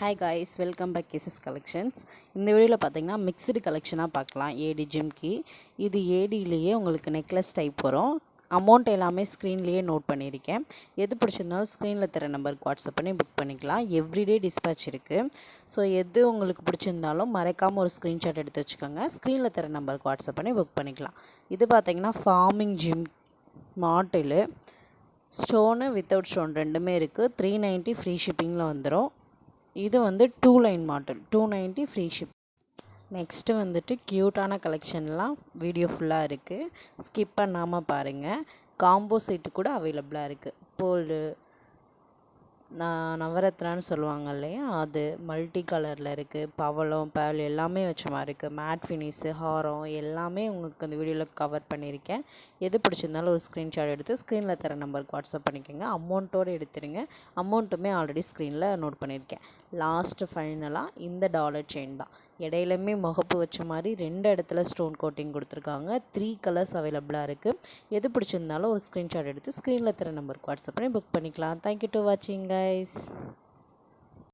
Hi guys, welcome back cases collections. இந்த வீடியோவில் பார்த்தீங்கன்னா மிக்ஸ்டு கலெக்ஷனாக பார்க்கலாம். ஏடி ஜிம்கி, இது ஏடியிலேயே உங்களுக்கு நெக்லஸ் டைப் வரும். அமௌண்ட் எல்லாமே ஸ்க்ரீன்லேயே நோட் பண்ணியிருக்கேன். எது பிடிச்சிருந்தாலும் ஸ்க்ரீனில் தர நம்பருக்கு வாட்ஸ்அப் பண்ணி புக் பண்ணிக்கலாம். எவ்ரிடே டிஸ்பேச் இருக்குது. ஸோ எது உங்களுக்கு பிடிச்சிருந்தாலும் மறக்காமல் ஒரு ஸ்க்ரீன்ஷாட் எடுத்து வச்சுக்கோங்க. ஸ்க்ரீனில் தர நம்பருக்கு வாட்ஸ்அப் பண்ணி புக் பண்ணிக்கலாம். இது பார்த்தீங்கன்னா ஃபார்மிங் ஜிம் மாட்டிலு ஸ்டோனு வித்தவுட் ஸ்டோன் ரெண்டுமே இருக்குது. 390 ஃப்ரீ ஷிப்பிங்கில் வந்துடும். இது வந்து 2 line model, 290 free ship. Next வந்துட்டு க்யூட்டான கலெக்ஷன்லாம் வீடியோ ஃபுல்லாக இருக்குது, ஸ்கிப் பண்ணாமல் பாருங்கள். காம்போ செட்டு கூட அவைலபிளாக இருக்குது. போல்டு நவரத்னான்னு சொல்லுவாங்க இல்லையா, அது மல்டி கலரில் இருக்குது. பவளம் பேல் எல்லாமே வச்ச மாதிரி இருக்குது. மேட் ஃபினிஷு ஹாரம் எல்லாமே உங்களுக்கு அந்த வீடியோவில் கவர் பண்ணியிருக்கேன். எது பிடிச்சிருந்தாலும் ஒரு ஸ்க்ரீன்ஷாட் எடுத்து ஸ்க்ரீனில் தர நம்பருக்கு வாட்ஸ்அப் பண்ணிக்கோங்க. அமௌண்ட்டோடு எடுத்துருங்க. அமௌண்ட்டுமே ஆல்ரெடி ஸ்க்ரீனில் நோட் பண்ணியிருக்கேன். லாஸ்ட்டு ஃபைனலாக இந்த டாலர் செயின் தான். இடையிலுமே முகப்பு வச்ச மாதிரி 2 இடத்துல ஸ்டோன் கோட்டிங் கொடுத்துருக்காங்க. 3 கலர்ஸ் அவைலபிளாக இருக்குது. எது பிடிச்சிருந்தாலும் ஒரு ஸ்க்ரீன்ஷாட் எடுத்து ஸ்க்ரீனில் தர நம்பருக்கு வாட்ஸ்அப் பண்ணி புக் பண்ணிக்கலாம். தேங்க்யூ டு வாட்சிங் கைஸ்.